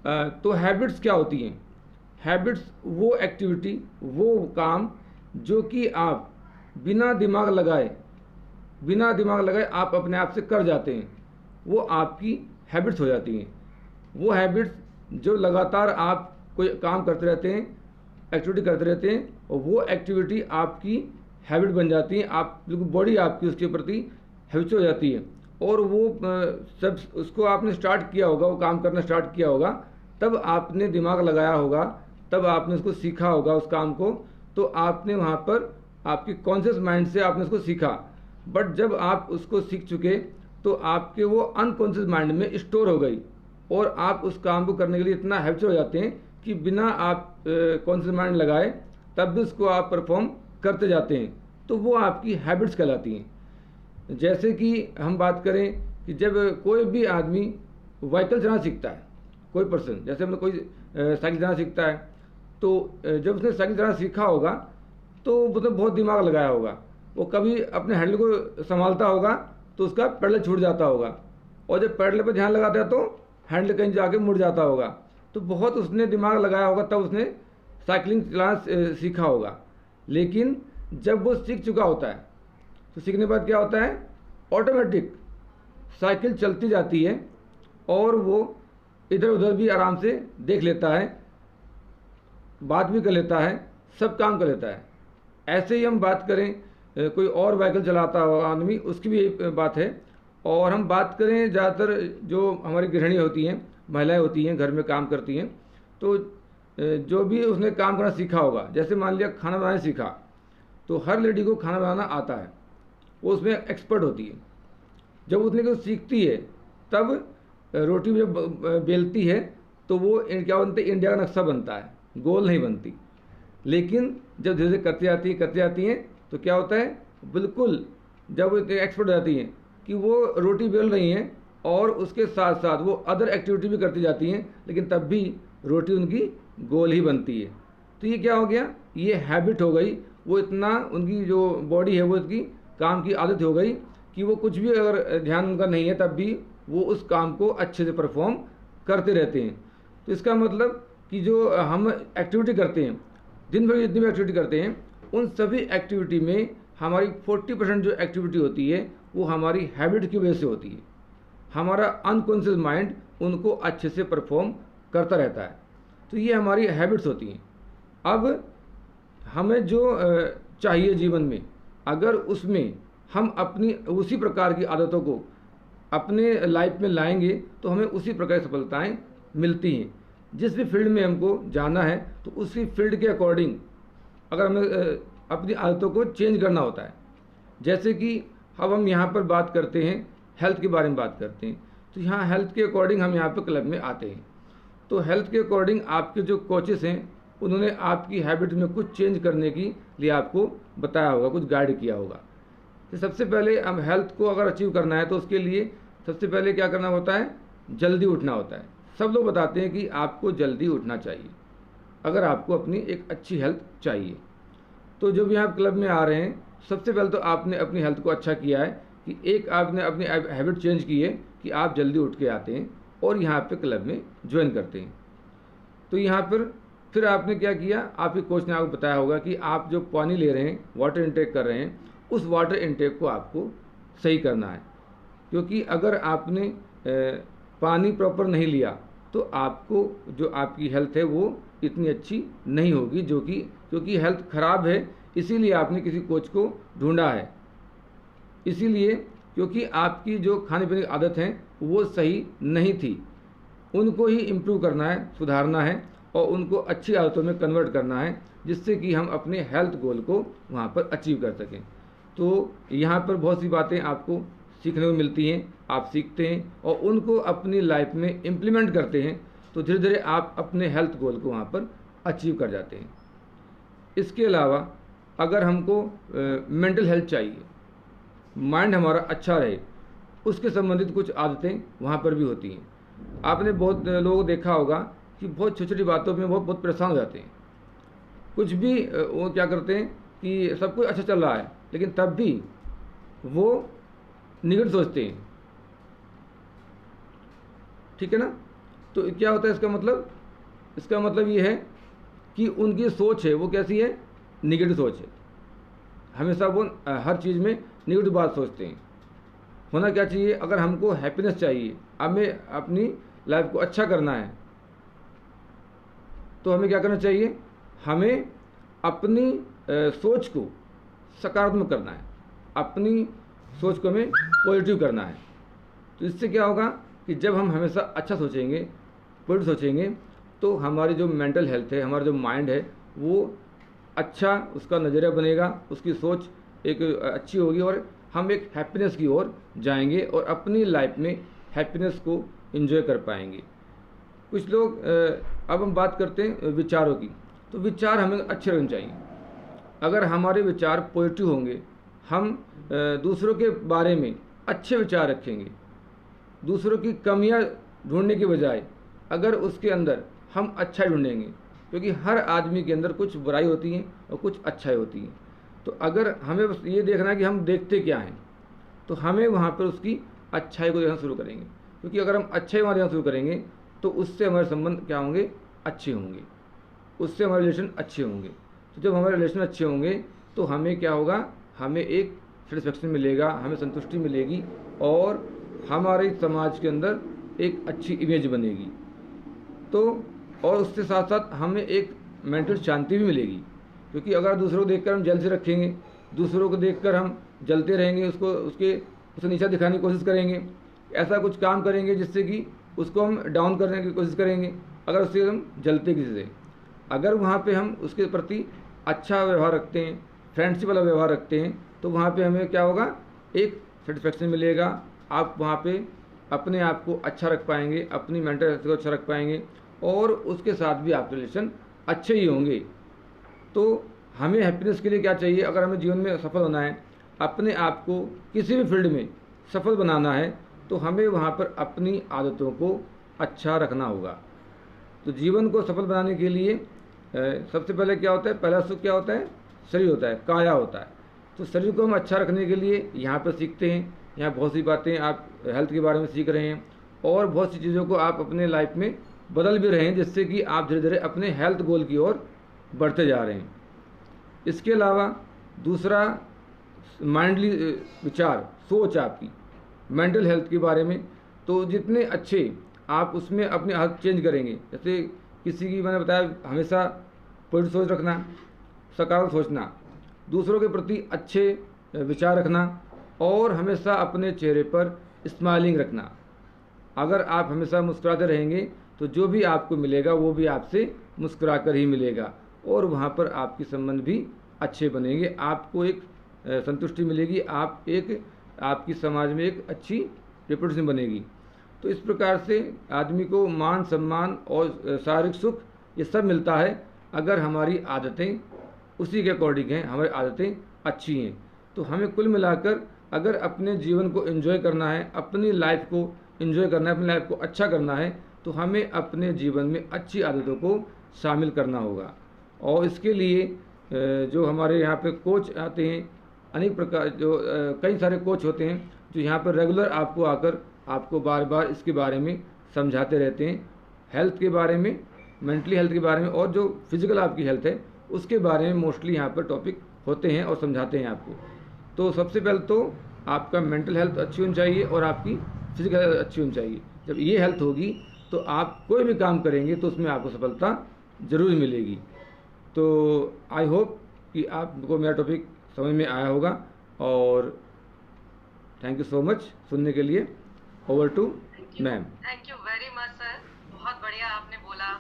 तो हैबिट्स क्या होती हैं? हैबिट्स वो एक्टिविटी, वो काम जो कि आप बिना दिमाग लगाए आप अपने आप से कर जाते हैं, वो आपकी हैबिट्स हो जाती हैं। वो हैबिट्स जो लगातार आप कोई काम करते रहते हैं, एक्टिविटी करते रहते हैं, और वो एक्टिविटी आपकी हैबिट बन जाती है। आप बिल्कुल बॉडी आपकी उसके प्रति हैबिट हो जाती है। और वो सब उसको आपने स्टार्ट किया होगा, वो काम करना स्टार्ट किया होगा, तब आपने दिमाग लगाया होगा, तब आपने उसको सीखा होगा उस काम को, तो आपने वहाँ पर आपकी कॉन्शियस माइंड से आपने उसको सीखा। बट जब आप उसको सीख चुके तो आपके वो अनकॉन्शियस माइंड में स्टोर हो गई, और आप उस काम को करने के लिए इतना हैबिट हो जाते हैं कि बिना आप कॉन्शियस माइंड लगाए तब भी उसको आप परफॉर्म करते जाते हैं। तो वो आपकी हैबिट्स कहलाती हैं। जैसे कि हम बात करें कि जब कोई भी आदमी व्हीकल चलाना सीखता है, कोई पर्सन, जैसे मतलब कोई साइकिल चलाना सीखता है, तो जब उसने साइकिल चलाना सीखा होगा तो मतलब बहुत दिमाग लगाया होगा। वो कभी अपने हैंडल को संभालता होगा तो उसका पैडल छूट जाता होगा, और जब पैडल पर ध्यान लगाता है तो हैंडल कहीं जाके मुड़ जाता होगा। तो बहुत उसने दिमाग लगाया होगा, तब उसने साइकिलिंग चलाना सीखा होगा। लेकिन जब वो सीख चुका होता है तो सीखने के बाद क्या होता है, ऑटोमेटिक साइकिल चलती जाती है, और वो इधर उधर भी आराम से देख लेता है, बात भी कर लेता है, सब काम कर लेता है। ऐसे ही हम बात करें कोई और व्हीकल चलाता हो आदमी, उसकी भी एक बात है। और हम बात करें ज़्यादातर जो हमारी गृहिणी होती हैं, महिलाएं होती हैं, घर में काम करती हैं, तो जो भी उसने काम करना सीखा होगा, जैसे मान लिया खाना बनाना सीखा, तो हर लेडी को खाना बनाना आता है, वो उसमें एक्सपर्ट होती है। जब उसने कुछ सीखती है तब रोटी जब बेलती है तो वो क्या बनता है, इंडिया का नक्शा बनता है, गोल नहीं बनती। लेकिन जब धीरे धीरे करती जाती हैं तो क्या होता है, बिल्कुल जब वो एक्सपर्ट हो जाती हैं कि वो रोटी बेल रही हैं और उसके साथ साथ वो अदर एक्टिविटी भी करती जाती हैं, लेकिन तब भी रोटी उनकी गोल ही बनती है। तो ये क्या हो गया, ये हैबिट हो गई। वो इतना उनकी जो बॉडी है वो इसकी काम की आदत हो गई कि वो कुछ भी अगर ध्यान उनका नहीं है तब भी वो उस काम को अच्छे से परफॉर्म करते रहते हैं। तो इसका मतलब कि जो हम एक्टिविटी करते हैं, दिन भर जितनी भी एक्टिविटी करते हैं, उन सभी एक्टिविटी में हमारी 40% जो एक्टिविटी होती है वो हमारी हैबिट की वजह से होती है। हमारा अनकॉन्शियस माइंड उनको अच्छे से परफॉर्म करता रहता है। तो ये हमारी हैबिट्स होती हैं। अब हमें जो चाहिए जीवन में, अगर उसमें हम अपनी उसी प्रकार की आदतों को अपने लाइफ में लाएंगे तो हमें उसी प्रकार की सफलताएँ मिलती हैं। जिस भी फील्ड में हमको जाना है तो उसी फील्ड के अकॉर्डिंग अगर हमें अपनी आदतों को चेंज करना होता है। जैसे कि अब हम यहाँ पर बात करते हैं, हेल्थ के बारे में बात करते हैं, तो यहाँ हेल्थ के अकॉर्डिंग हम यहाँ पर क्लब में आते हैं। तो हेल्थ के अकॉर्डिंग आपके जो कोचेस हैं उन्होंने आपकी हैबिट में कुछ चेंज करने के लिए आपको बताया होगा, कुछ गाइड किया होगा। तो सबसे पहले हम हेल्थ को अगर अचीव करना है तो उसके लिए सबसे पहले क्या करना होता है, जल्दी उठना होता है। सब लोग बताते हैं कि आपको जल्दी उठना चाहिए अगर आपको अपनी एक अच्छी हेल्थ चाहिए। तो जब यहाँ क्लब में आ रहे हैं, सबसे पहले तो आपने अपनी हेल्थ को अच्छा किया है कि एक आपने अपनी हैबिट चेंज की है कि आप जल्दी उठ के आते हैं और यहाँ पे क्लब में ज्वाइन करते हैं। तो यहाँ पर फिर आपने क्या किया, आपके कोच ने आपको बताया होगा कि आप जो पानी ले रहे हैं, वाटर इनटेक कर रहे हैं, उस वाटर इनटेक को आपको सही करना है। क्योंकि अगर आपने पानी प्रॉपर नहीं लिया तो आपको जो आपकी हेल्थ है वो इतनी अच्छी नहीं होगी, जो कि क्योंकि हेल्थ ख़राब है इसीलिए आपने किसी कोच को ढूंढा है। इसीलिए क्योंकि आपकी जो खाने पीने की आदत है वो सही नहीं थी, उनको ही इम्प्रूव करना है, सुधारना है और उनको अच्छी आदतों में कन्वर्ट करना है, जिससे कि हम अपने हेल्थ गोल को वहाँ पर अचीव कर सकें। तो यहाँ पर बहुत सी बातें आपको सीखने को मिलती हैं, आप सीखते हैं और उनको अपनी लाइफ में इम्प्लीमेंट करते हैं, तो धीरे धीरे आप अपने हेल्थ गोल को वहाँ पर अचीव कर जाते हैं। इसके अलावा अगर हमको मेंटल हेल्थ चाहिए, माइंड हमारा अच्छा रहे, उसके संबंधित कुछ आदतें वहाँ पर भी होती हैं। आपने बहुत लोगों को देखा होगा कि बहुत छोटी छोटी बातों में बहुत परेशान हो जाते हैं। कुछ भी वो क्या करते हैं कि सब कुछ अच्छा चल रहा है लेकिन तब भी वो निगेटिव सोचते हैं, ठीक है ना। तो क्या होता है इसका मतलब ये है कि उनकी सोच है वो कैसी है, निगेटिव सोच है। हमेशा वो हर चीज़ में निगेटिव बात सोचते हैं। होना क्या चाहिए, अगर हमको हैप्पीनेस चाहिए, हमें अपनी लाइफ को अच्छा करना है, तो हमें क्या करना चाहिए, हमें अपनी सोच को सकारात्मक करना है, अपनी सोच को हमें पॉजिटिव करना है। तो इससे क्या होगा कि जब हम हमेशा अच्छा सोचेंगे, पॉजिटिव सोचेंगे, तो हमारी जो मेंटल हेल्थ है, हमारा जो माइंड है, वो अच्छा, उसका नज़रिया बनेगा, उसकी सोच एक अच्छी होगी और हम एक हैप्पीनेस की ओर जाएंगे और अपनी लाइफ में हैप्पीनेस को एंजॉय कर पाएंगे। कुछ लोग अब हम बात करते हैं विचारों की। तो विचार हमें अच्छे रखने चाहिए। अगर हमारे विचार पॉजिटिव होंगे, हम दूसरों के बारे में अच्छे विचार रखेंगे, दूसरों की कमियां ढूंढने के बजाय अगर उसके अंदर हम अच्छा ढूंढेंगे, क्योंकि हर आदमी के अंदर कुछ बुराई होती है और कुछ अच्छाई होती है। तो अगर हमें बस ये देखना है कि हम देखते क्या हैं, तो हमें वहाँ पर उसकी अच्छाई को देखना शुरू करेंगे, क्योंकि अगर हम अच्छाई वहाँ देखना शुरू करेंगे तो उससे हमारे संबंध क्या होंगे, अच्छे होंगे, उससे हमारे रिलेशन अच्छे होंगे। तो जब हमारे रिलेशन अच्छे होंगे तो हमें क्या होगा, हमें एक सेटिस्फेक्शन मिलेगा, हमें संतुष्टि मिलेगी और हमारे समाज के अंदर एक अच्छी इमेज बनेगी। तो और उसके साथ साथ हमें एक मेंटल शांति भी मिलेगी, क्योंकि अगर दूसरों को देखकर हम जल से रखेंगे, दूसरों को देखकर हम जलते रहेंगे, उसे नीचा दिखाने की कोशिश करेंगे, ऐसा कुछ काम करेंगे जिससे कि उसको हम डाउन करने की कोशिश करेंगे, अगर उससे हम जलते किसी से, अगर वहाँ पे हम उसके प्रति अच्छा व्यवहार रखते हैं, फ्रेंडशिप वाला व्यवहार रखते हैं, तो वहाँ पे हमें क्या होगा, एक सेटिस्फेक्शन मिलेगा। आप वहाँ पे अपने आप को अच्छा रख पाएंगे, अपनी मेंटल हेल्थ को अच्छा रख पाएंगे और उसके साथ भी आपके रिलेशन अच्छे ही होंगे। तो हमें हैप्पीनेस के लिए क्या चाहिए, अगर हमें जीवन में सफल होना है, अपने आप को किसी भी फील्ड में सफल बनाना है, तो हमें वहाँ पर अपनी आदतों को अच्छा रखना होगा। तो जीवन को सफल बनाने के लिए सबसे पहले क्या होता है, पहला सुख क्या होता है, शरीर होता है, काया होता है। तो शरीर को हम अच्छा रखने के लिए यहाँ पर सीखते हैं, यहाँ बहुत सी बातें आप हेल्थ के बारे में सीख रहे हैं और बहुत सी चीज़ों को आप अपने लाइफ में बदल भी रहे हैं, जिससे कि आप धीरे धीरे अपने हेल्थ गोल की ओर बढ़ते जा रहे हैं। इसके अलावा दूसरा माइंडली विचार, सोच आपकी मेंटल हेल्थ के बारे में, तो जितने अच्छे आप उसमें अपनी आदत चेंज करेंगे, जैसे किसी की मैंने बताया हमेशा पॉजिटिव सोच रखना, सकारात्मक सोचना, दूसरों के प्रति अच्छे विचार रखना और हमेशा अपने चेहरे पर स्माइलिंग रखना। अगर आप हमेशा मुस्कुराते रहेंगे तो जो भी आपको मिलेगा वो भी आपसे मुस्कुरा कर ही मिलेगा और वहाँ पर आपके संबंध भी अच्छे बनेंगे, आपको एक संतुष्टि मिलेगी, आपकी समाज में एक अच्छी रेपुटेशन बनेगी। तो इस प्रकार से आदमी को मान सम्मान और शारीरिक सुख ये सब मिलता है अगर हमारी आदतें उसी के अकॉर्डिंग हैं, हमारी आदतें अच्छी हैं। तो हमें कुल मिलाकर अगर अपने जीवन को एंजॉय करना है, अपनी लाइफ को एंजॉय करना है, अपनी लाइफ को अच्छा करना है, तो हमें अपने जीवन में अच्छी आदतों को शामिल करना होगा। और इसके लिए जो हमारे यहाँ पे कोच आते हैं, अनेक प्रकार कई सारे कोच होते हैं जो यहाँ पर रेगुलर आपको आकर आपको बार बार इसके बारे में समझाते रहते हैं, हेल्थ के बारे में, मेंटली हेल्थ के बारे में और जो फिजिकल आपकी हेल्थ है उसके बारे में मोस्टली यहाँ पर टॉपिक होते हैं और समझाते हैं आपको। तो सबसे पहले तो आपका मेंटल हेल्थ अच्छी होनी चाहिए और आपकी फिजिकल हेल्थ अच्छी होनी चाहिए। जब ये हेल्थ होगी तो आप कोई भी काम करेंगे तो उसमें आपको सफलता ज़रूर मिलेगी। तो आई होप कि आपको मेरा टॉपिक समझ में आया होगा और थैंक यू सो मच सुनने के लिए। Over to ma'am. Thank you very much sir, बहुत बढ़िया आपने बोला।